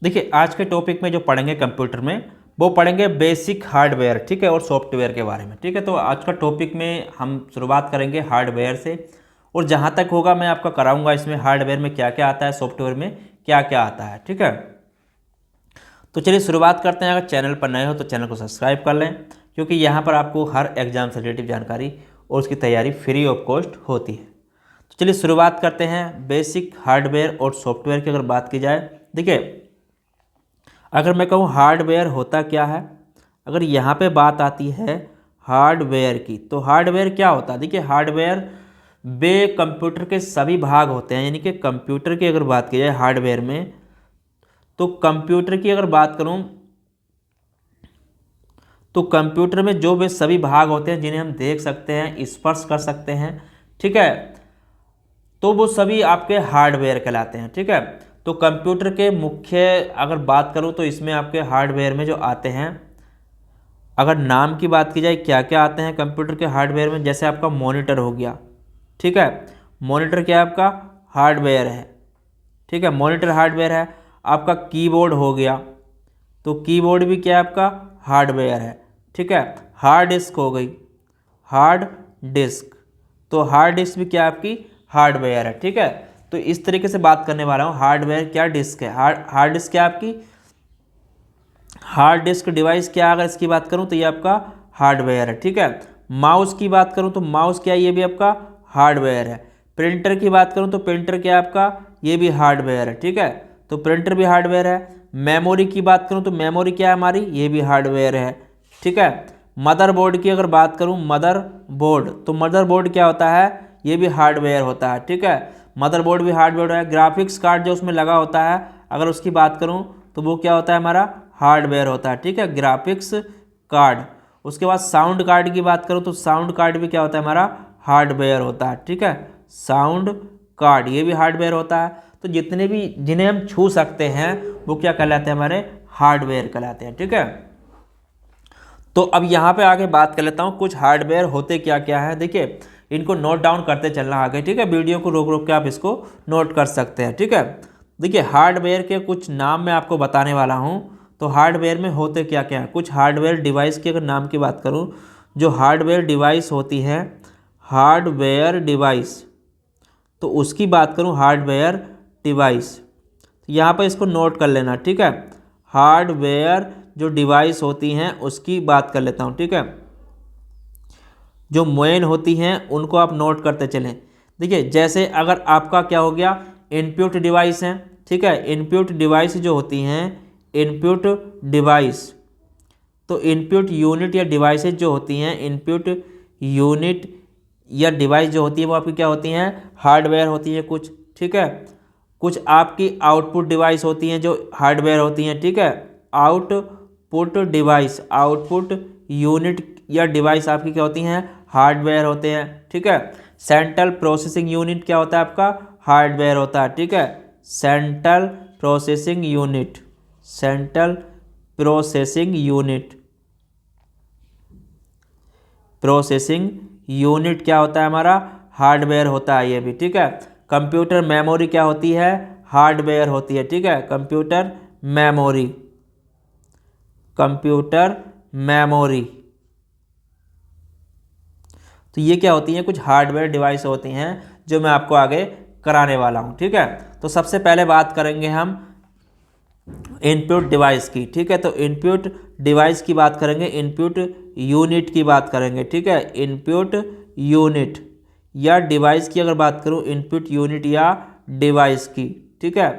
देखिए आज के टॉपिक में जो पढ़ेंगे कंप्यूटर में वो पढ़ेंगे बेसिक हार्डवेयर, ठीक है, और सॉफ्टवेयर के बारे में। ठीक है, तो आज का टॉपिक में हम शुरुआत करेंगे हार्डवेयर से, और जहाँ तक होगा मैं आपका कराऊंगा इसमें हार्डवेयर में क्या क्या आता है, सॉफ्टवेयर में क्या क्या आता है। ठीक है, तो चलिए शुरुआत करते हैं। अगर चैनल पर नए हो तो चैनल को सब्सक्राइब कर लें, क्योंकि यहाँ पर आपको हर एग्जाम से रिलेटेड जानकारी और उसकी तैयारी फ्री ऑफ कॉस्ट होती है। तो चलिए शुरुआत करते हैं बेसिक हार्डवेयर और सॉफ्टवेयर की। अगर बात की जाए, देखिए अगर मैं कहूँ हार्डवेयर होता क्या है, अगर यहाँ पे बात आती है हार्डवेयर की, तो हार्डवेयर क्या होता है। देखिए हार्डवेयर वे कंप्यूटर के सभी भाग होते हैं, यानी कि कंप्यूटर की अगर बात की जाए हार्डवेयर में, तो कंप्यूटर की अगर बात करूँ तो कंप्यूटर में जो वे सभी भाग होते हैं जिन्हें हम देख सकते हैं, स्पर्श कर सकते हैं, ठीक है, तो वो सभी आपके हार्डवेयर कहलाते हैं। ठीक है, तो कंप्यूटर के मुख्य अगर बात करूं तो इसमें आपके हार्डवेयर में जो आते हैं, अगर नाम की बात की जाए क्या क्या आते हैं कंप्यूटर के हार्डवेयर में, जैसे आपका मॉनिटर हो गया। ठीक है, मॉनिटर क्या है आपका हार्डवेयर है। ठीक है, मॉनिटर हार्डवेयर है। आपका कीबोर्ड हो गया, तो कीबोर्ड भी क्या है आपका हार्डवेयर है। ठीक है, हार्ड डिस्क हो गई, हार्ड डिस्क, तो हार्ड डिस्क भी क्या आपकी हार्डवेयर है। ठीक है, तो इस तरीके से बात करने वाला हूँ। हार्डवेयर क्या डिस्क है, हार्ड डिस्क क्या आपकी हार्ड डिस्क डिवाइस क्या, अगर इसकी बात करूँ तो ये आपका हार्डवेयर है। ठीक है, माउस की बात करूँ तो माउस क्या, ये भी आपका हार्डवेयर है। प्रिंटर की बात करूँ तो प्रिंटर क्या आपका, ये भी हार्डवेयर है। ठीक है, तो प्रिंटर भी हार्डवेयर है। मेमोरी की बात करूँ तो मेमोरी क्या है हमारी, ये भी हार्डवेयर है। ठीक है, मदरबोर्ड की अगर बात करूँ, मदरबोर्ड, तो मदरबोर्ड क्या होता है, ये भी हार्डवेयर होता है। ठीक है, मदरबोर्ड भी हार्डवेयर है। ग्राफिक्स कार्ड जो उसमें लगा होता है, अगर उसकी बात करूँ तो वो क्या होता है हमारा हार्डवेयर होता है। ठीक है, ग्राफिक्स कार्ड। उसके बाद साउंड कार्ड की बात करूँ तो साउंड कार्ड भी क्या होता है हमारा हार्डवेयर होता है। ठीक है, साउंड कार्ड ये भी हार्डवेयर होता है। तो जितने भी जिन्हें हम छू सकते हैं वो क्या कहलाते हैं, हमारे हार्डवेयर कहलाते हैं। ठीक है, तो अब यहाँ पे आगे बात कर लेता हूँ कुछ हार्डवेयर होते क्या क्या है। देखिए इनको नोट डाउन करते चलना आगे। ठीक है, वीडियो को रोक रोक के आप इसको नोट कर सकते हैं। ठीक है, देखिए हार्डवेयर के कुछ नाम मैं आपको बताने वाला हूँ। तो हार्डवेयर में होते क्या क्या है, कुछ हार्डवेयर डिवाइस की अगर नाम की बात करूँ, जो हार्डवेयर डिवाइस होती है, हार्डवेयर डिवाइस, तो उसकी बात करूँ हार्डवेयर डिवाइस, तो यहाँ पर इसको नोट कर लेना। ठीक है, हार्डवेयर जो डिवाइस होती हैं उसकी बात कर लेता हूँ। ठीक है, जो मेन होती हैं उनको आप नोट करते चलें। देखिए जैसे अगर आपका क्या हो गया, इनपुट डिवाइस है। ठीक है, इनपुट डिवाइस जो होती हैं, इनपुट डिवाइस, तो इनपुट यूनिट या डिवाइसेज जो होती हैं, इनपुट यूनिट या डिवाइस जो होती है वो आपकी क्या होती हैं, हार्डवेयर होती है कुछ। ठीक है, कुछ आपकी आउटपुट डिवाइस होती हैं जो हार्डवेयर होती हैं। ठीक है, आउटपुट डिवाइस, आउटपुट यूनिट या डिवाइस आपकी क्या होती हैं, हार्डवेयर होते हैं। ठीक है, सेंट्रल प्रोसेसिंग यूनिट क्या होता है आपका हार्डवेयर होता है। ठीक है, central processing unit, central processing unit, processing unit क्या होता है हमारा हार्डवेयर होता है ये भी। ठीक है, कंप्यूटर मेमोरी क्या होती है, हार्डवेयर होती है। ठीक है, कंप्यूटर मेमोरी, कंप्यूटर मेमोरी, तो ये क्या होती हैं, कुछ हार्डवेयर डिवाइस होती हैं जो मैं आपको आगे कराने वाला हूँ। ठीक है, तो सबसे पहले बात करेंगे हम इनपुट डिवाइस की। ठीक है, तो इनपुट डिवाइस की बात करेंगे, इनपुट यूनिट की बात करेंगे। ठीक है, इनपुट यूनिट या डिवाइस की अगर बात करूँ, इनपुट यूनिट या डिवाइस की। ठीक है,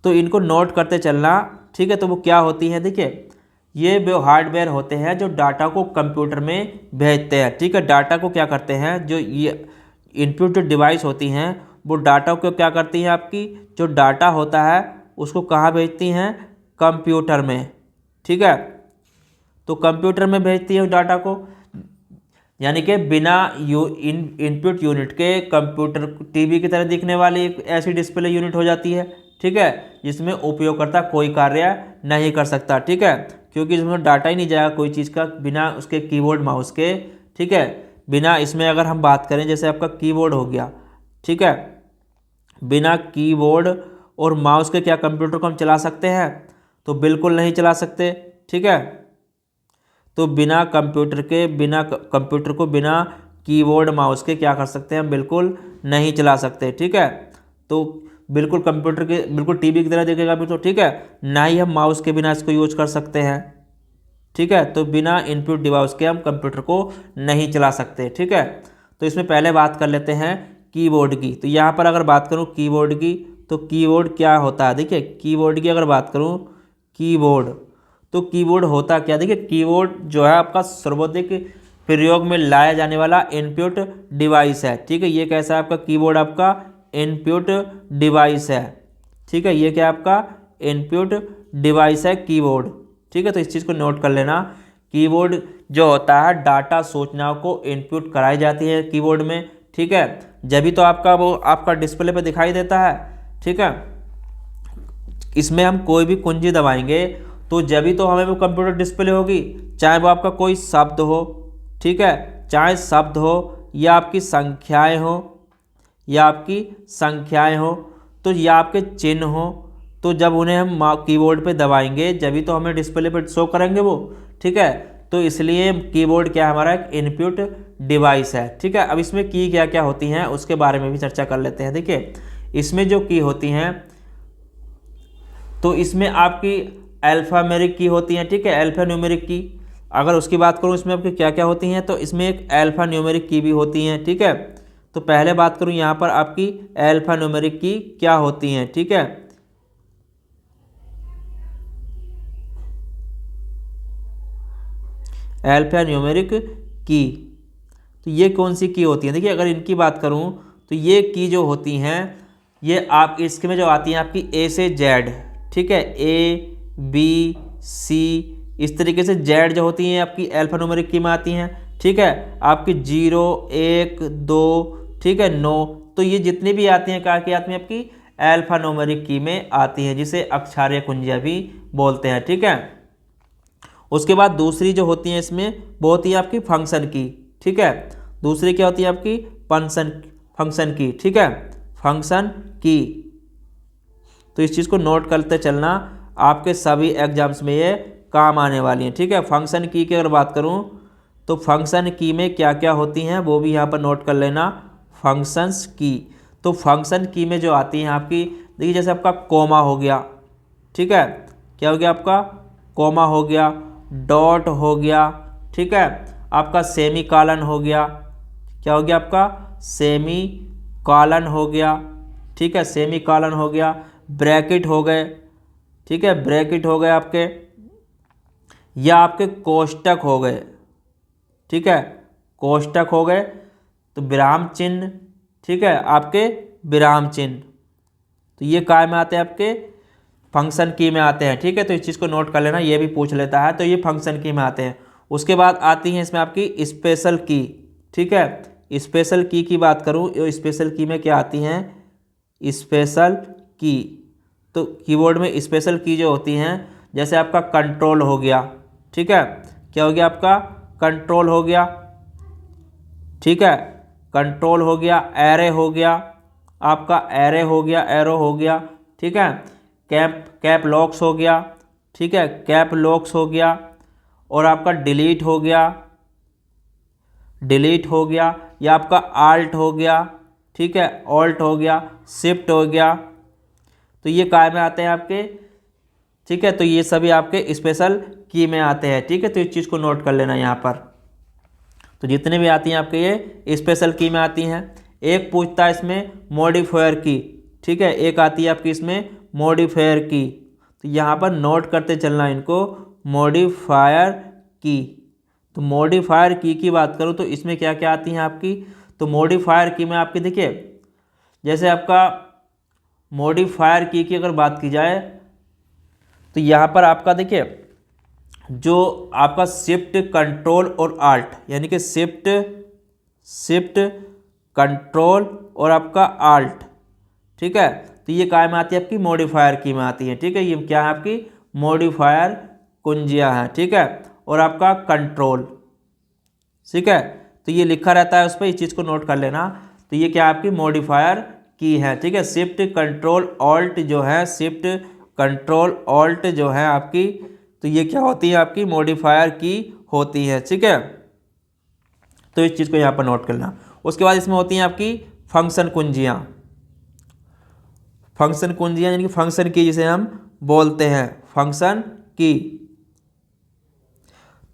तो इनको नोट करते चलना। ठीक है, तो वो क्या होती है, देखिए ये वो हार्डवेयर होते हैं जो डाटा को कंप्यूटर में भेजते हैं। ठीक है, डाटा को क्या करते हैं, जो ये इनपुट जो डिवाइस होती हैं वो डाटा को क्या करती हैं, आपकी जो डाटा होता है उसको कहाँ भेजती हैं, कंप्यूटर में। ठीक है, तो कंप्यूटर में भेजती है उस डाटा को, यानी कि बिना इनपुट यूनिट के कंप्यूटर टीवी की तरह दिखने वाली एक ऐसी डिस्प्ले यूनिट हो जाती है। ठीक है, जिसमें उपयोगकर्ता कोई कार्य नहीं कर सकता। ठीक है, क्योंकि इसमें डाटा ही नहीं जाएगा कोई चीज़ का बिना उसके कीबोर्ड माउस के। ठीक है, बिना इसमें अगर हम बात करें जैसे आपका कीबोर्ड हो गया। ठीक है, बिना कीबोर्ड और माउस के क्या कंप्यूटर को हम चला सकते हैं? तो बिल्कुल नहीं चला सकते। ठीक है, तो बिना कंप्यूटर को बिना कीबोर्ड माउस के क्या कर सकते हैं? हम बिल्कुल नहीं चला सकते। ठीक है, तो बिल्कुल कंप्यूटर के बिल्कुल टीवी की तरह देखेगा भी तो ठीक है, ना ही हम माउस के बिना इसको यूज कर सकते हैं। ठीक है, तो बिना इनपुट डिवाइस के हम कंप्यूटर को नहीं चला सकते। ठीक है, तो इसमें पहले बात कर लेते हैं कीबोर्ड की। तो यहाँ पर अगर बात करूँ कीबोर्ड की, तो कीबोर्ड क्या होता है? देखिए कीबोर्ड की अगर बात करूँ, कीबोर्ड, तो कीबोर्ड होता क्या? देखिए कीबोर्ड जो है आपका सर्वाधिक प्रयोग में लाया जाने वाला इनपुट डिवाइस है। ठीक है, ये कैसा है आपका कीबोर्ड? आपका इनपुट डिवाइस है। ठीक है, ये क्या आपका इनपुट डिवाइस है कीबोर्ड। ठीक है, तो इस चीज़ को नोट कर लेना। कीबोर्ड जो होता है डाटा सूचनाओं को इनपुट कराई जाती है कीबोर्ड में। ठीक है, जब भी तो आपका वो आपका डिस्प्ले पे दिखाई देता है। ठीक है, इसमें हम कोई भी कुंजी दबाएंगे तो जब भी तो हमें वो कंप्यूटर डिस्प्ले होगी, चाहे वो आपका कोई शब्द हो। ठीक है, चाहे शब्द हो या आपकी संख्याएं हो, तो या आपके चिन्ह हो, तो जब उन्हें हम कीबोर्ड पे दबाएंगे जब भी तो हमें डिस्प्ले पे शो करेंगे वो। ठीक है, तो इसलिए कीबोर्ड क्या हमारा एक इनपुट डिवाइस है। ठीक है, अब इसमें की क्या क्या होती हैं उसके बारे में भी चर्चा कर लेते हैं। देखिए इसमें जो की होती हैं, तो इसमें आपकी अल्फान्यूमेरिक की होती हैं। ठीक है, अल्फान्यूमेरिक की अगर उसकी बात करूँ इसमें आपकी क्या क्या होती हैं, तो इसमें एक अल्फान्यूमेरिक की भी होती हैं। ठीक है, तो पहले बात करूँ यहाँ पर आपकी अल्फान्यूमेरिक की क्या होती हैं। ठीक है, अल्फान्यूमेरिक की, तो ये कौन सी की होती है? देखिए अगर इनकी बात करूं तो ये की जो होती हैं, ये आप इसके में जो आती हैं आपकी ए से जेड। ठीक है, ए बी सी इस तरीके से जेड जो होती हैं आपकी अल्फान्यूमेरिक की में आती हैं। ठीक है, आपकी 0 1 2 ठीक है 9, तो ये जितनी भी आती हैं क्या की आती हैं? आपकी अल्फान्यूमेरिक की में आती हैं, जिसे अक्षरार्य कुंजियाँ भी बोलते हैं। ठीक है, उसके बाद दूसरी जो होती है इसमें वो होती है आपकी फंक्शन की। ठीक है, दूसरी क्या होती है आपकी? फंक्शन की। ठीक है, फंक्शन की, तो इस चीज़ को नोट करते चलना, आपके सभी एग्जाम्स में ये काम आने वाली हैं। ठीक है, फंक्शन की अगर बात करूं तो फंक्शन की में क्या क्या होती हैं वो भी यहाँ पर नोट कर लेना। फंक्शंस की, तो फंक्शन की में जो आती हैं आपकी, देखिए जैसे आपका कोमा हो गया। ठीक है, क्या हो गया आपका? कोमा हो गया, डॉट हो गया। ठीक है, आपका सेमी कॉलन हो गया। क्या हो गया आपका? सेमी कॉलन हो गया। ठीक है, सेमी कॉलन हो गया, ब्रैकेट हो गए। ठीक है, ब्रैकेट हो गए आपके, या आपके कोष्टक हो गए। ठीक है, कोष्टक हो गए, तो विराम चिन्ह। ठीक है, आपके विराम चिन्ह, तो ये काय में आते हैं? आपके फंक्शन की में आते हैं। ठीक है, तो इस चीज़ को नोट कर लेना, ये भी पूछ लेता है, तो ये फंक्शन की में आते हैं। उसके बाद आती हैं इसमें आपकी स्पेशल की। ठीक है, स्पेशल की बात करूँ, ये स्पेशल की में क्या आती हैं? स्पेशल की, तो कीबोर्ड में स्पेशल की जो होती हैं, जैसे आपका कंट्रोल हो गया। ठीक है, क्या हो गया आपका? कंट्रोल हो गया। ठीक है, कंट्रोल हो गया, एरे हो गया, आपका एरे हो गया, एरो हो गया। ठीक है, कैप लॉक्स हो गया। ठीक है, कैप लॉक्स हो गया, और आपका डिलीट हो गया, डिलीट हो गया, या आपका आल्ट हो गया। ठीक है, ऑल्ट हो गया, शिफ्ट हो गया, तो ये काय में आते हैं आपके। ठीक है, तो ये सभी आपके स्पेशल की में आते हैं। ठीक है, तो इस चीज़ को नोट कर लेना यहाँ पर, तो जितने भी आती हैं आपके ये स्पेशल की में आती हैं। एक पूछता है इसमें मॉडिफायर की। ठीक है, एक आती है आपकी इसमें मॉडिफायर की, तो यहाँ पर नोट करते चलना इनको, मॉडिफायर की। तो मॉडिफायर की बात करूँ तो इसमें क्या क्या आती हैं आपकी? तो मॉडिफायर की में आपकी देखिए, जैसे आपका मॉडिफायर की अगर बात की जाए तो यहाँ पर आपका देखिए, जो आपका शिफ्ट कंट्रोल और आल्ट, यानी कि शिफ्ट कंट्रोल और आपका आल्ट। ठीक है, तो ये काय में आती है? आपकी मॉडिफायर की में आती है। ठीक है, ये क्या है? आपकी मॉडिफायर कुंजियाँ हैं। ठीक है, और आपका कंट्रोल। ठीक है, तो ये लिखा रहता है उस पर, इस चीज़ को नोट कर लेना। तो ये क्या है? आपकी मॉडिफायर की है, ठीक है। शिफ्ट कंट्रोल ऑल्ट जो है, शिफ्ट कंट्रोल ऑल्ट जो है आपकी, तो ये क्या होती है आपकी मॉडिफायर की होती है, ठीक है। तो इस चीज़ को यहाँ पर नोट करना। उसके बाद इसमें होती हैं आपकी फंक्शन कुंजियाँ। फंक्शन कुंजियाँ यानी कि फंक्शन की जिसे हम बोलते हैं फंक्शन की।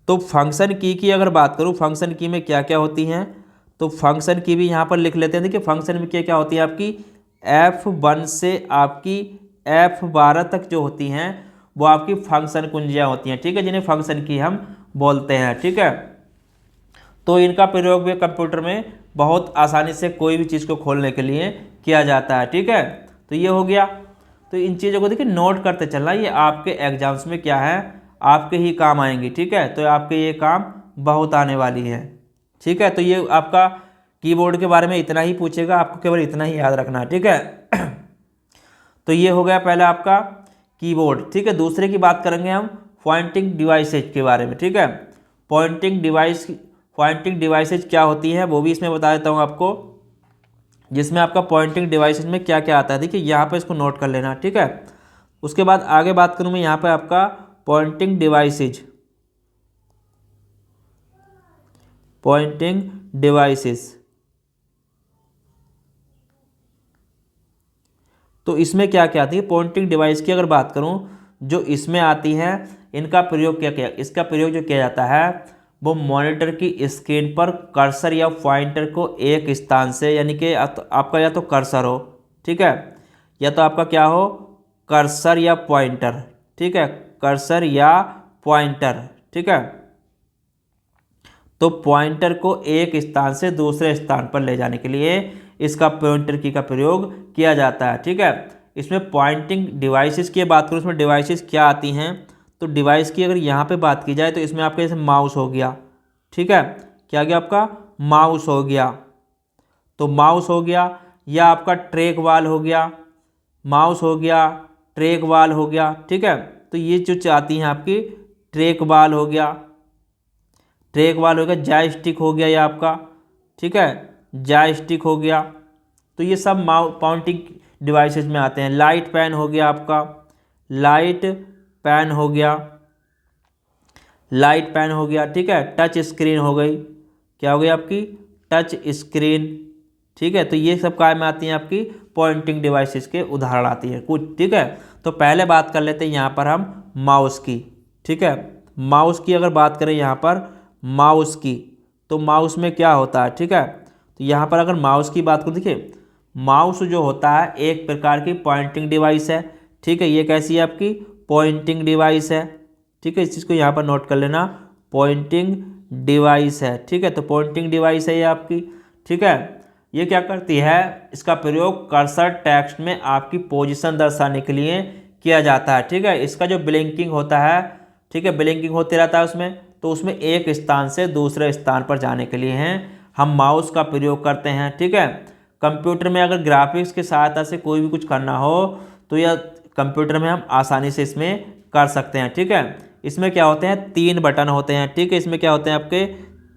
तो फंक्शन की अगर बात करूँ, फंक्शन की में क्या क्या होती हैं, तो फंक्शन की भी यहाँ पर लिख लेते हैं। देखिए फंक्शन में क्या क्या होती है आपकी, F1 से आपकी F12 तक जो होती हैं वो आपकी फंक्शन कुंजियाँ होती हैं, ठीक है, जिन्हें फंक्शन की हम बोलते हैं, ठीक है। तो इनका प्रयोग भी कंप्यूटर में बहुत आसानी से कोई भी चीज़ को खोलने के लिए किया जाता है, ठीक है। तो ये हो गया। तो इन चीज़ों को देखिए नोट करते चलना, ये आपके एग्जाम्स में क्या है, आपके ही काम आएंगी, ठीक है। तो आपके ये काम बहुत आने वाली है, ठीक है। तो ये आपका कीबोर्ड के बारे में इतना ही पूछेगा, आपको केवल इतना ही याद रखना है, ठीक है। तो ये हो गया पहला आपका कीबोर्ड, ठीक है। दूसरे की बात करेंगे हम पॉइंटिंग डिवाइसेज के बारे में, ठीक है। पॉइंटिंग डिवाइसेज क्या होती है वो भी इसमें बता देता हूँ आपको, जिसमें आपका पॉइंटिंग डिवाइसेज में क्या क्या आता है। देखिए यहाँ पे इसको नोट कर लेना, ठीक है। उसके बाद आगे बात करूँ मैं यहाँ पे आपका पॉइंटिंग डिवाइसेज, तो इसमें क्या क्या आती है पॉइंटिंग डिवाइस की अगर बात करूं, जो इसमें आती है इनका प्रयोग क्या क्या, इसका प्रयोग जो किया जाता है वो मॉनिटर की स्क्रीन पर कर्सर या पॉइंटर को एक स्थान से, यानी कि आपका या तो कर्सर हो, ठीक है, या तो आपका क्या हो कर्सर या पॉइंटर, ठीक है, कर्सर या पॉइंटर, ठीक है। तो पॉइंटर को एक स्थान से दूसरे स्थान पर ले जाने के लिए इसका पॉइंटर की का प्रयोग किया जाता है, ठीक है। इसमें पॉइंटिंग डिवाइसेस की बात करूँ, इसमें डिवाइसेस क्या आती हैं, तो डिवाइस की अगर यहाँ पे बात की जाए तो इसमें आपके जैसे माउस हो गया, ठीक है, क्या गया आपका माउस हो गया, तो माउस हो गया, या आपका ट्रैक बॉल हो गया, माउस हो गया, ट्रैक बॉल हो गया, ठीक है। तो ये जो आती हैं आपकी ट्रैक बॉल हो गया, ट्रैक बॉल हो गया, जॉयस्टिक हो गया ये आपका, ठीक है, जॉयस्टिक हो गया। तो ये सब पॉइंटिंग डिवाइसेस में आते हैं। लाइट पेन हो गया आपका, लाइट पेन हो गया, लाइट पेन हो गया, ठीक है। टच स्क्रीन हो गई, क्या हो गई आपकी टच स्क्रीन, ठीक है। तो ये सब काय में आती हैं आपकी पॉइंटिंग डिवाइसेस के उदाहरण आती है कुछ, ठीक है। तो पहले बात कर लेते हैं यहाँ पर हम माउस की, ठीक है। माउस की अगर बात करें यहाँ पर माउस की, तो माउस में क्या होता है, ठीक है। तो यहाँ पर अगर माउस की बात करो, देखिए माउस जो होता है एक प्रकार की पॉइंटिंग डिवाइस है, ठीक है। ये कैसी है आपकी पॉइंटिंग डिवाइस है, ठीक है। इस चीज़ को यहाँ पर नोट कर लेना, पॉइंटिंग डिवाइस है, ठीक है। तो पॉइंटिंग डिवाइस है ये आपकी, ठीक है। ये क्या करती है, इसका प्रयोग कर्सर टेक्स्ट में आपकी पोजीशन दर्शाने के लिए किया जाता है, ठीक है। इसका जो ब्लिंकिंग होता है, ठीक है, ब्लिंकिंग होते रहता है उसमें, तो उसमें एक स्थान से दूसरे स्थान पर जाने के लिए हैं हम माउस का प्रयोग करते हैं, ठीक है। कंप्यूटर में अगर ग्राफिक्स की सहायता से कोई भी कुछ करना हो तो यह कंप्यूटर में हम आसानी से इसमें कर सकते हैं, ठीक है। इसमें क्या होते हैं 3 बटन होते हैं, ठीक है। इसमें क्या होते हैं आपके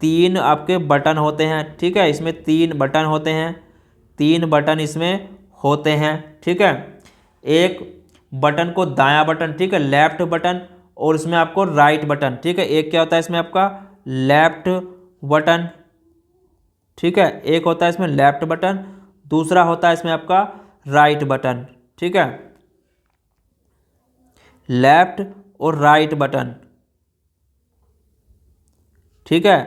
3 आपके बटन होते हैं, ठीक है। इसमें 3 बटन होते हैं, 3 बटन इसमें होते हैं, ठीक है। एक बटन को दायां बटन, ठीक है, लेफ्ट बटन, और इसमें आपको राइट बटन, ठीक है। एक क्या होता है इसमें आपका लेफ्ट बटन, ठीक है, एक होता है इसमें लेफ्ट बटन, दूसरा होता है इसमें आपका राइट बटन, ठीक है, लेफ्ट और राइट बटन, ठीक है,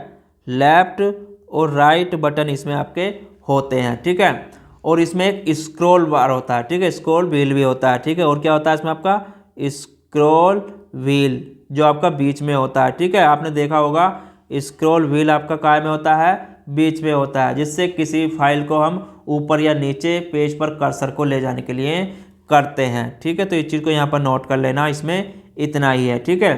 लेफ्ट और राइट बटन इसमें आपके होते हैं, ठीक है। और इसमें एक स्क्रॉल बार होता है, ठीक है, स्क्रॉल व्हील भी होता है, ठीक है। और क्या होता है इसमें आपका स्क्रॉल व्हील जो आपका बीच में होता है, ठीक है। आपने देखा होगा स्क्रॉल व्हील आपका काय में होता है, बीच में होता है, जिससे किसी फाइल को हम ऊपर या नीचे पेज पर कर्सर को ले जाने के लिए करते हैं, ठीक है। तो इस चीज़ को यहाँ पर नोट कर लेना, इसमें इतना ही है, ठीक है।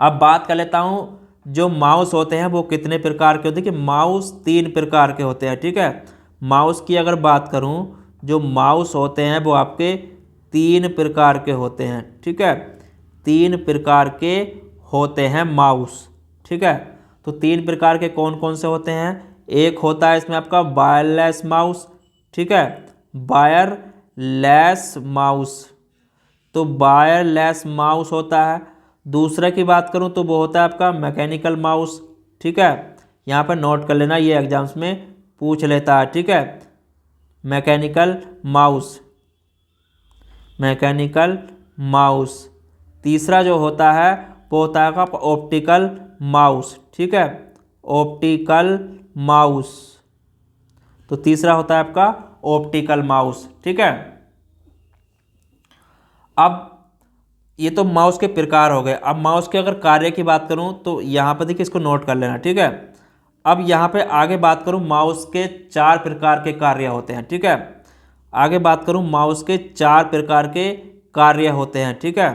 अब बात कर लेता हूँ जो माउस होते हैं वो कितने प्रकार के होते हैं, कि माउस 3 प्रकार के होते हैं, ठीक है। माउस की अगर बात करूँ, जो माउस होते हैं वो आपके 3 प्रकार के होते हैं, ठीक है, 3 प्रकार के होते हैं माउस, ठीक है। तो 3 प्रकार के कौन कौन से होते हैं, एक होता है इसमें आपका वायरलेस माउस, ठीक है। वायरलेस माउस, तो वायरलेस माउस होता है। दूसरा की बात करूं तो वो होता है आपका मैकेनिकल माउस, ठीक है। यहाँ पर नोट कर लेना, ये एग्जाम्स में पूछ लेता है, ठीक है। Mechanical mouse, mechanical mouse. तीसरा जो होता है वो होता है आपका ऑप्टिकल माउस, ठीक है, ऑप्टिकल माउस। तो तीसरा होता है आपका ऑप्टिकल माउस, ठीक है। अब ये तो माउस के प्रकार हो गए। अब माउस के अगर कार्य की बात करूं तो यहाँ पर देखिए, इसको नोट कर लेना, ठीक है। अब यहाँ पे आगे बात करूं, माउस के 4 प्रकार के कार्य होते हैं, ठीक है। आगे बात करूं, माउस के 4 प्रकार के कार्य होते हैं, ठीक है।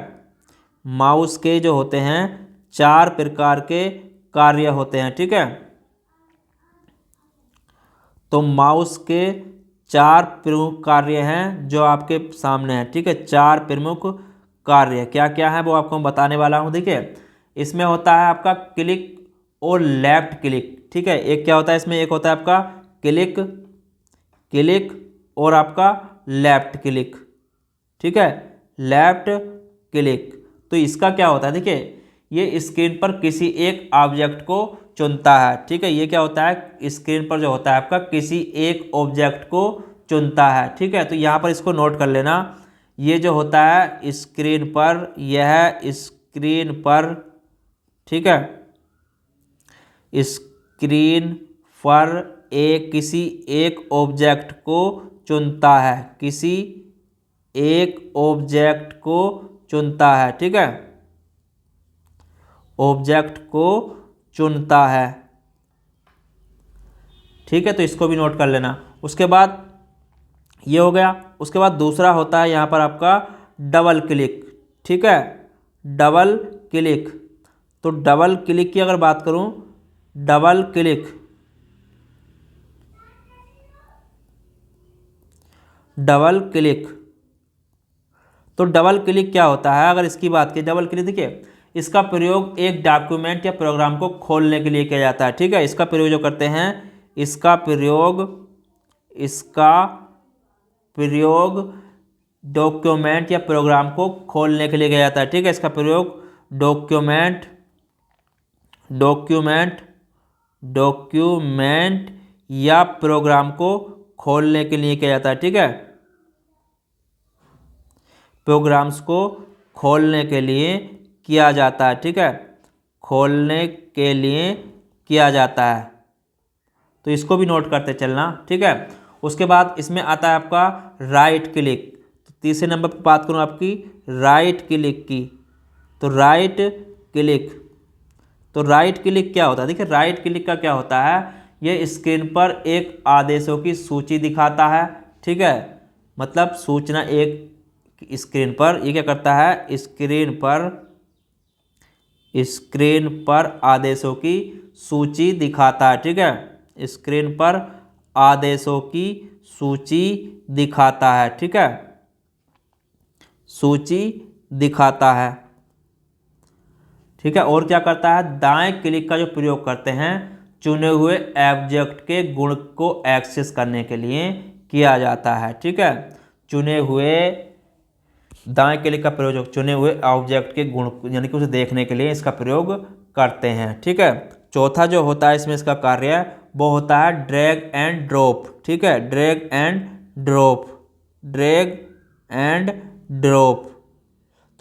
माउस के जो होते हैं 4 प्रकार के कार्य होते हैं, ठीक है। तो माउस के 4 प्रमुख कार्य हैं जो आपके सामने हैं, ठीक है। 4 प्रमुख कार्य क्या क्या है वो आपको मैं बताने वाला हूं। देखिए, इसमें होता है आपका क्लिक और लेफ्ट क्लिक, ठीक है। एक क्या होता है इसमें, एक होता है आपका क्लिक, क्लिक और आपका लेफ्ट क्लिक, ठीक है, लेफ्ट क्लिक। तो इसका क्या होता है, देखिए ये स्क्रीन पर किसी एक ऑब्जेक्ट को चुनता है, ठीक है। ये क्या होता है, स्क्रीन पर जो होता है आपका किसी एक ऑब्जेक्ट को चुनता है, ठीक है। तो यहाँ पर इसको नोट कर लेना, ये जो होता है स्क्रीन पर, यह स्क्रीन पर, ठीक है, स्क्रीन पर किसी एक ऑब्जेक्ट को चुनता है, किसी एक ऑब्जेक्ट को चुनता है, ठीक है, ऑब्जेक्ट को चुनता है, ठीक है। तो इसको भी नोट कर लेना। उसके बाद ये हो गया। उसके बाद दूसरा होता है यहाँ पर आपका डबल क्लिक, ठीक है, डबल क्लिक। तो डबल क्लिक की अगर बात करूँ, डबल क्लिक, डबल क्लिक, तो डबल क्लिक क्या होता है अगर इसकी बात की, डबल क्लिक देखिए, इसका प्रयोग एक डॉक्यूमेंट या प्रोग्राम को खोलने के लिए किया जाता है, ठीक है। इसका प्रयोग जो करते हैं, इसका प्रयोग डॉक्यूमेंट या प्रोग्राम को खोलने के लिए किया जाता है, ठीक है। इसका प्रयोग डॉक्यूमेंट या प्रोग्राम को खोलने के लिए किया जाता है, ठीक है, प्रोग्राम्स को खोलने के लिए किया जाता है, ठीक है, खोलने के लिए किया जाता है। तो इसको भी नोट करते चलना, ठीक है। उसके बाद इसमें आता है आपका राइट क्लिक। तो तीसरे नंबर पर बात करूँ आपकी राइट क्लिक की, तो राइट क्लिक, तो राइट क्लिक क्या होता है, देखिए राइट क्लिक का क्या होता है, ये स्क्रीन पर एक आदेशों की सूची दिखाता है, ठीक है। मतलब सूचना एक स्क्रीन पर, ये क्या करता है, स्क्रीन पर आदेशों की सूची दिखाता है, ठीक है, स्क्रीन पर आदेशों की सूची दिखाता है, ठीक है, सूची दिखाता है, ठीक है। और क्या करता है, दाएं क्लिक का जो प्रयोग करते हैं चुने हुए ऑब्जेक्ट के गुण को एक्सेस करने के लिए किया जाता है, ठीक है। चुने हुए, दाएं क्लिक का प्रयोग चुने हुए ऑब्जेक्ट के गुण यानी कि उसे देखने के लिए इसका प्रयोग करते हैं, ठीक है। चौथा जो होता है इसमें इसका कार्य वो होता है ड्रैग एंड ड्रॉप, ठीक है, drag and drop, drag and drop.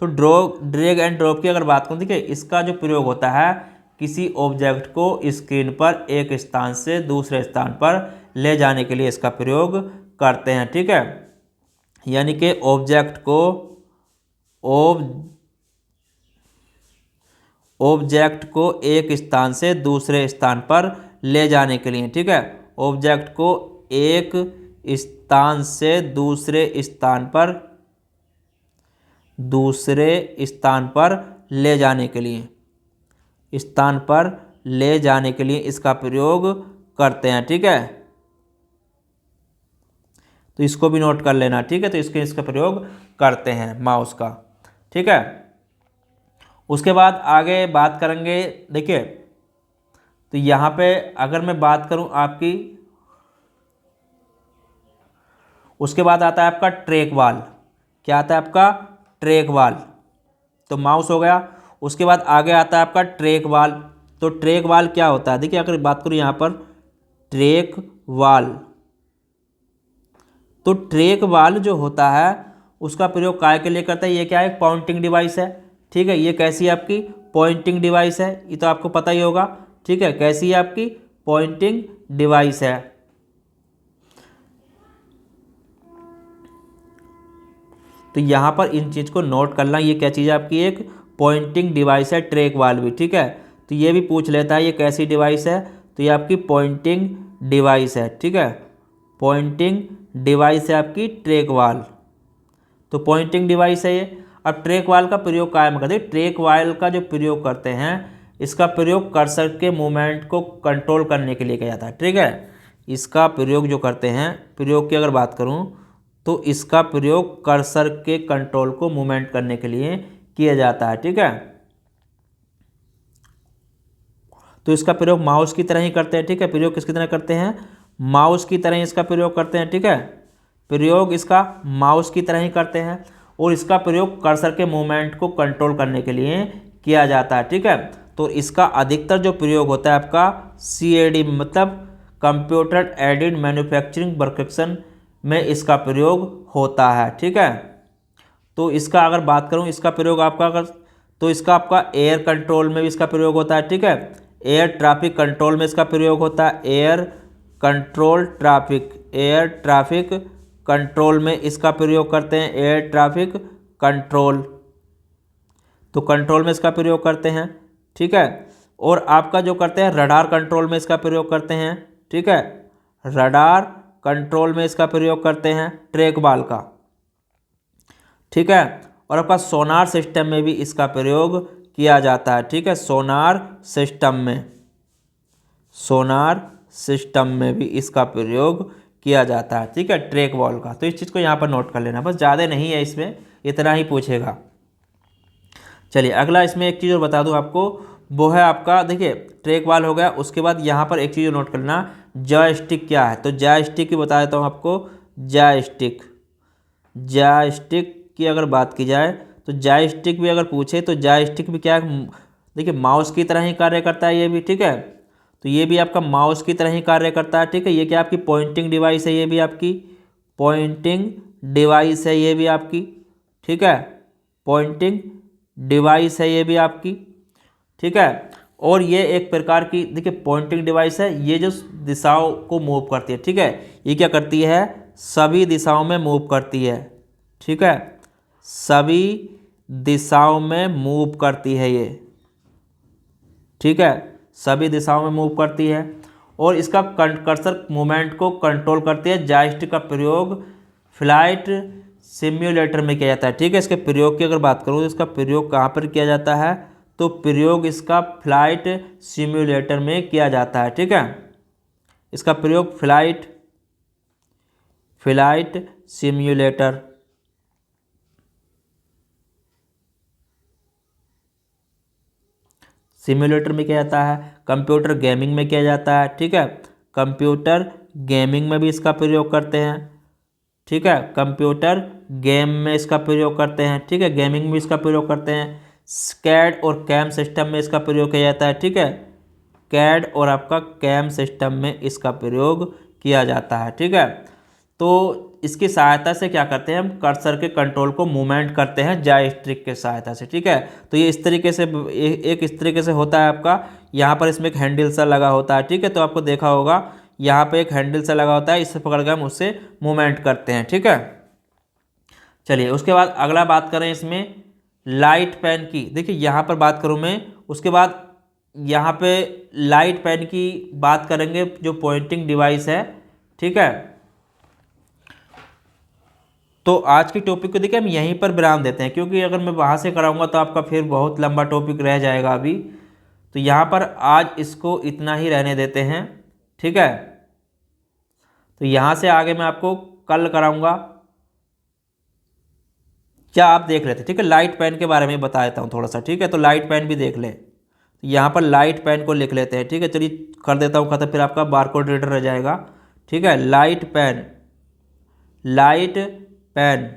तो ड्रैग एंड ड्रॉप की अगर बात करूँ, देखिए इसका जो प्रयोग होता है किसी ऑब्जेक्ट को स्क्रीन पर एक स्थान से दूसरे स्थान पर ले जाने के लिए इसका प्रयोग करते हैं, ठीक है। यानी कि ऑब्जेक्ट को एक स्थान से दूसरे स्थान पर ले जाने के लिए, ठीक है, ऑब्जेक्ट को एक स्थान से दूसरे स्थान पर ले जाने के लिए, इसका प्रयोग करते हैं, ठीक है। तो इसको भी नोट कर लेना, ठीक है। तो इसका प्रयोग करते हैं माउस का, ठीक है। उसके बाद आगे बात करेंगे, देखिए तो यहाँ पे अगर मैं बात करूँ आपकी उसके बाद आता है आपका ट्रैक वाल। क्या आता है आपका? ट्रैक वाल। तो माउस हो गया। उसके बाद आगे आता है आपका ट्रैक वाल। तो ट्रैक वाल क्या होता है? देखिए अगर बात करूँ यहाँ पर ट्रैक वाल, तो ट्रैक वाल जो होता है उसका प्रयोग काय के लिए करता है? ये क्या है? पॉइंटिंग डिवाइस है। ठीक है, ये कैसी है आपकी? पॉइंटिंग डिवाइस है। ये तो आपको पता ही होगा। ठीक है, कैसी है आपकी? पॉइंटिंग डिवाइस है। तो यहाँ पर इन चीज़ को नोट करना, ये क्या चीज़ है आपकी? एक पॉइंटिंग डिवाइस है, ट्रैक वाल भी। ठीक है, तो ये भी पूछ लेता है ये कैसी डिवाइस है, तो ये आपकी पॉइंटिंग डिवाइस है। ठीक है, पॉइंटिंग डिवाइस है आपकी ट्रैक वाल। तो पॉइंटिंग डिवाइस है ये। अब ट्रैक वाल का प्रयोग कायम करते हैं। ट्रैक वाल का जो प्रयोग करते हैं, इसका प्रयोग कर्सर के मूवमेंट को कंट्रोल करने के लिए किया जाता है। ठीक है, इसका प्रयोग जो करते हैं, प्रयोग की अगर बात करूं तो इसका प्रयोग कर्सर के कंट्रोल को मूवमेंट करने के लिए किया जाता है। ठीक है, तो इसका प्रयोग माउस की तरह ही करते हैं। ठीक है, प्रयोग किसकी तरह करते हैं? माउस की तरह ही इसका प्रयोग करते हैं। ठीक है, प्रयोग इसका माउस की तरह ही करते हैं और इसका प्रयोग कर्सर के मूवमेंट को कंट्रोल करने के लिए किया जाता है। ठीक है, तो इसका अधिकतर जो प्रयोग होता है आपका CAD मतलब कंप्यूटर एडेड मैन्युफैक्चरिंग वर्कस्टेशन में इसका प्रयोग होता है। ठीक है, तो इसका अगर बात करूं, इसका प्रयोग आपका अगर, तो इसका आपका एयर कंट्रोल में भी इसका प्रयोग होता है। ठीक है, एयर ट्रैफिक कंट्रोल में इसका प्रयोग होता है। Air control traffic, air traffic control में इसका प्रयोग करते हैं। एयर ट्रैफिक कंट्रोल, तो कंट्रोल में इसका प्रयोग करते हैं। ठीक है, और आपका जो करते हैं रडार कंट्रोल में इसका प्रयोग करते हैं। ठीक है, रडार कंट्रोल में इसका प्रयोग करते हैं ट्रैक वाल का। ठीक है, और आपका सोनार सिस्टम में भी इसका प्रयोग किया जाता है। ठीक है, सोनार सिस्टम में, सोनार सिस्टम में भी इसका प्रयोग किया जाता है। ठीक है, ट्रैक वाल का। तो इस चीज़ को यहाँ पर नोट कर लेना, बस ज़्यादा नहीं है इसमें, इतना ही पूछेगा। चलिए अगला इसमें एक चीज़ और बता दूं आपको, वो है आपका, देखिए ट्रैक वाल हो गया। उसके बाद यहाँ पर एक चीज़ नोट करना, जॉयस्टिक क्या है? तो जॉयस्टिक की बता देता हूँ आपको। जॉयस्टिक, जॉयस्टिक की अगर बात की जाए तो जॉयस्टिक भी अगर पूछे तो जॉयस्टिक भी क्या है? देखिए माउस की तरह ही कार्य करता है ये भी। ठीक है, तो ये भी आपका माउस की तरह ही कार्य करता है। ठीक है, ये क्या आपकी पॉइंटिंग डिवाइस है, ये भी आपकी पॉइंटिंग डिवाइस है, ये भी आपकी। ठीक है, पॉइंटिंग डिवाइस है ये भी आपकी। ठीक है, और ये एक प्रकार की, देखिए पॉइंटिंग डिवाइस है, ये जो दिशाओं को मूव करती है। ठीक है, ये क्या करती है? सभी दिशाओं में मूव करती है। ठीक है, सभी दिशाओं में मूव करती है ये। ठीक है, सभी दिशाओं में मूव करती है और इसका कर्सर मूवमेंट को कंट्रोल करती है। जॉयस्टिक का प्रयोग फ्लाइट सिम्युलेटर में किया जाता है। ठीक है, इसके प्रयोग की अगर बात करूँ तो इसका प्रयोग कहाँ पर किया जाता है? तो प्रयोग इसका फ्लाइट सिम्युलेटर में किया जाता है। ठीक है, इसका प्रयोग फ्लाइट सिम्युलेटर, सिम्युलेटर में किया जाता है। कंप्यूटर गेमिंग में किया जाता है। ठीक है, कंप्यूटर गेमिंग में भी इसका प्रयोग करते हैं। ठीक है, कंप्यूटर गेम में इसका प्रयोग करते हैं। ठीक है, गेमिंग में इसका प्रयोग करते हैं। कैड और कैम सिस्टम में इसका प्रयोग किया जाता है। ठीक है, कैड और आपका कैम सिस्टम में इसका प्रयोग किया जाता है। ठीक है, तो इसकी सहायता से क्या करते हैं हम? कर्सर के कंट्रोल को मूवमेंट करते हैं जॉयस्टिक के सहायता से। ठीक है, तो ये इस तरीके से एक इस तरीके से होता है आपका। यहाँ पर इसमें एक हैंडल सा लगा होता है। ठीक है, तो आपको देखा होगा यहाँ पे एक हैंडल सा लगा होता है, इससे पकड़ के हम उससे मूवमेंट करते हैं। ठीक है, चलिए उसके बाद अगला बात करें इसमें लाइट पेन की। देखिए यहाँ पर बात करूँ मैं, उसके बाद यहाँ पे लाइट पेन की बात करेंगे जो पॉइंटिंग डिवाइस है। ठीक है, तो आज की टॉपिक को देखिए हम यहीं पर विराम देते हैं, क्योंकि अगर मैं वहाँ से कराऊंगा तो आपका फिर बहुत लंबा टॉपिक रह जाएगा अभी। तो यहाँ पर आज इसको इतना ही रहने देते हैं। ठीक है, तो यहाँ से आगे मैं आपको कल कराऊंगा। क्या आप देख लेते? ठीक है, लाइट पेन के बारे में बता देता हूँ थोड़ा सा। ठीक है, तो लाइट पेन भी देख लें। तो यहाँ पर लाइट पेन को लिख लेते हैं। ठीक है, चलिए कर देता हूँ खत्म, फिर आपका बारकोड रीडर रह जाएगा। ठीक है, लाइट पेन, लाइट पेन।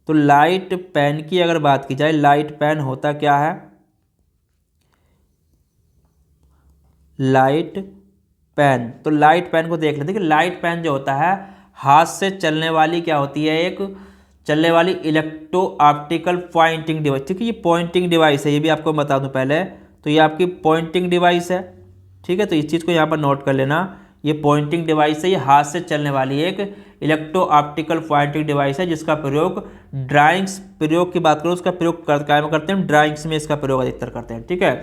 तो लाइट पेन की अगर बात की जाए, लाइट पेन होता क्या है, लाइट पेन। तो लाइट पेन को देख लेते हैं कि लाइट पेन जो होता है हाथ से चलने वाली क्या होती है, एक चलने वाली इलेक्ट्रो ऑप्टिकल पॉइंटिंग डिवाइस। ठीक है, ये पॉइंटिंग डिवाइस है, ये भी आपको बता दूं पहले। तो ये आपकी पॉइंटिंग डिवाइस है। ठीक है, तो इस चीज़ को यहाँ पर नोट कर लेना, ये पॉइंटिंग डिवाइस है, ये हाथ से चलने वाली एक इलेक्ट्रो ऑप्टिकल पॉइंटिंग डिवाइस है, जिसका प्रयोग ड्राइंग्स, प्रयोग की बात करूँ उसका प्रयोग काय में करते हैं, ड्राइंग्स में इसका प्रयोग अधिकतर करते हैं। ठीक है,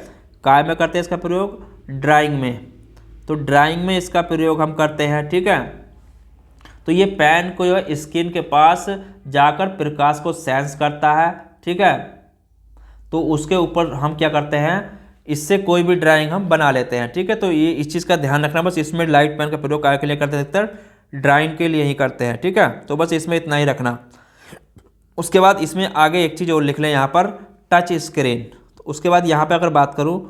काय में करते हैं इसका प्रयोग, ड्राइंग में। तो ड्राइंग में इसका प्रयोग हम करते हैं। ठीक है, तो ये पेन को जो है स्क्रीन के पास जाकर प्रकाश को सेंस करता है। ठीक है, तो उसके ऊपर हम क्या करते हैं, इससे कोई भी ड्राइंग हम बना लेते हैं। ठीक है, तो ये इस चीज़ का ध्यान रखना, बस इसमें लाइट पेन का प्रयोग काय के लिए करते हैं, अधिकतर ड्राइंग के लिए ही करते हैं। ठीक है, तो बस इसमें इतना ही रखना। उसके बाद इसमें आगे एक चीज़ और लिख लें यहाँ पर, टच स्क्रीन। तो उसके बाद यहाँ पर अगर बात करूँ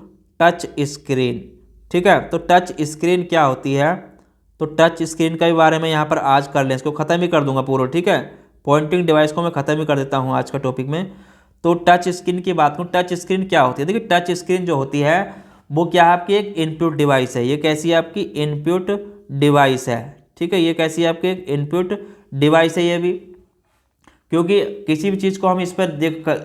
टच स्क्रीन, ठीक है, तो टच स्क्रीन क्या होती है, तो टच स्क्रीन के बारे में यहाँ पर आज कर लें, इसको ख़त्म ही कर दूंगा पूरा। ठीक है, पॉइंटिंग डिवाइस को मैं ख़त्म ही कर देता हूँ आज का टॉपिक में। तो टच स्क्रीन की बात करूँ, टच स्क्रीन क्या होती है, देखिए टच स्क्रीन जो होती है वो क्या है, आपकी एक इनपुट डिवाइस है। ये कैसी है, आपकी इनपुट डिवाइस है। ठीक है, ये कैसी है, आपकी एक इनपुट डिवाइस है ये भी, क्योंकि किसी भी चीज़ को हम इस पर देख कर,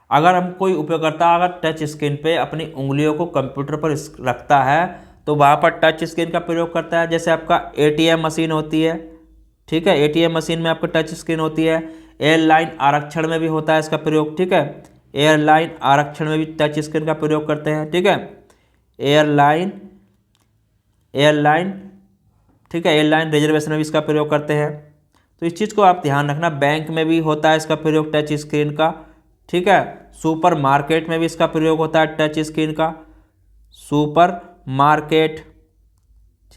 अगर हम कोई उपयोगकर्ता अगर टच स्क्रीन पे अपनी उंगलियों को कंप्यूटर पर रखता है तो वहाँ पर टच स्क्रीन का प्रयोग करता है। जैसे आपका एटीएम मशीन होती है, ठीक है, एटीएम मशीन में आपका टच स्क्रीन होती है। एयरलाइन आरक्षण में भी होता है इसका प्रयोग। ठीक है, एयरलाइन आरक्षण में भी टच स्क्रीन का प्रयोग करते हैं। ठीक है, एयरलाइन, ठीक है, एयरलाइन रिजर्वेशन में भी इसका प्रयोग करते हैं। तो इस चीज़ को आप ध्यान रखना, बैंक में भी होता है इसका प्रयोग टच स्क्रीन का। ठीक है, सुपर मार्केट में भी इसका प्रयोग होता है टच स्क्रीन का, सुपर मार्केट।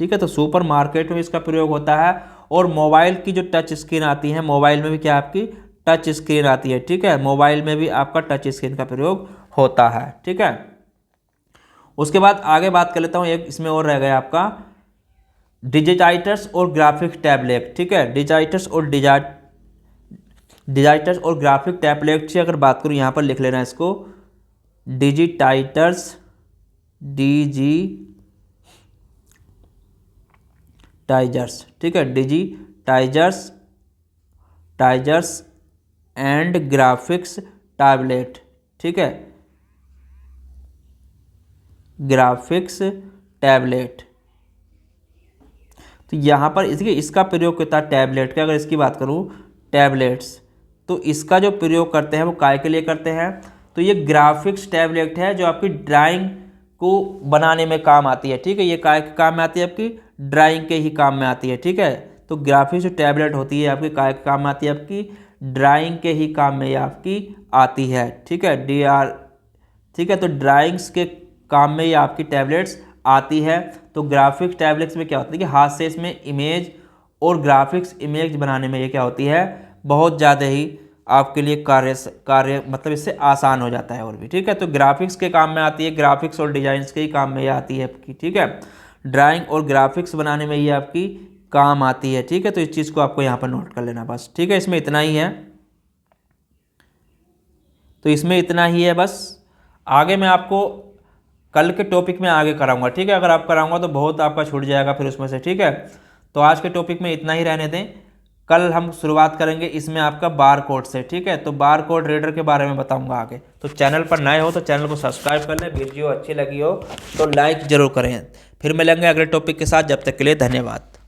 ठीक है, तो सुपर मार्केट में इसका प्रयोग होता है। और मोबाइल की जो टच स्क्रीन आती है, मोबाइल में भी क्या आपकी टच स्क्रीन आती है। ठीक है, मोबाइल में भी आपका टच स्क्रीन का प्रयोग होता है। ठीक है, उसके बाद आगे बात कर लेता हूँ, एक इसमें और रह गया आपका डिजिटाइटर्स और ग्राफिक टैबलेट। ठीक है, डिजिटाइटर्स और ग्राफिक टैबलेट की अगर बात करूँ, यहाँ पर लिख लेना इसको, डिजिटाइटर्स, डिजिटाइजर्स। ठीक है, टाइजर्स एंड ग्राफिक्स टैबलेट। ठीक है, ग्राफिक्स टैबलेट। तो यहाँ पर इसका प्रयोग होता है टैबलेट का। अगर इसकी बात करूँ टैबलेट्स, तो इसका जो प्रयोग करते हैं वो काय के लिए करते हैं, तो ये ग्राफिक्स टैबलेट है जो आपकी ड्राइंग को बनाने में काम आती है। ठीक है, ये काय के काम में आती है, आपकी ड्राइंग के ही काम में आती है। ठीक है, तो ग्राफिक्स जो टैबलेट होती है आपकी काय के काम में आती है, आपकी ड्राइंग के ही काम में ये आपकी आती है। ठीक है, ठीक है, तो ड्राइंग्स के काम में ये आपकी टैबलेट्स आती है। तो ग्राफिक्स टैबलेट्स में क्या होता है कि हाथ से इसमें इमेज और ग्राफिक्स इमेज बनाने में ये क्या होती है, बहुत ज़्यादा ही आपके लिए कार्य मतलब इससे आसान हो जाता है और भी। ठीक है, तो ग्राफिक्स के काम में आती है, ग्राफिक्स और डिजाइन्स के ही काम में ये आती है आपकी। ठीक है, ड्राइंग और ग्राफिक्स बनाने में ये आपकी काम आती है। ठीक है, तो इस चीज़ को आपको यहाँ पर नोट कर लेना बस। ठीक है, इसमें इतना ही है, तो इसमें इतना ही है बस। आगे मैं आपको कल के टॉपिक में आगे कराऊंगा। ठीक है, अगर आप कराऊंगा तो बहुत आपका छूट जाएगा फिर उसमें से। ठीक है, तो आज के टॉपिक में इतना ही रहने दें। कल हम शुरुआत करेंगे इसमें आपका बार कोड से। ठीक है, तो बार कोड रीडर के बारे में बताऊंगा आगे। तो चैनल पर नए हो तो चैनल को सब्सक्राइब कर लें, वीडियो अच्छी लगी हो तो लाइक ज़रूर करें। फिर मिलेंगे अगले टॉपिक के साथ, जब तक के लिए धन्यवाद।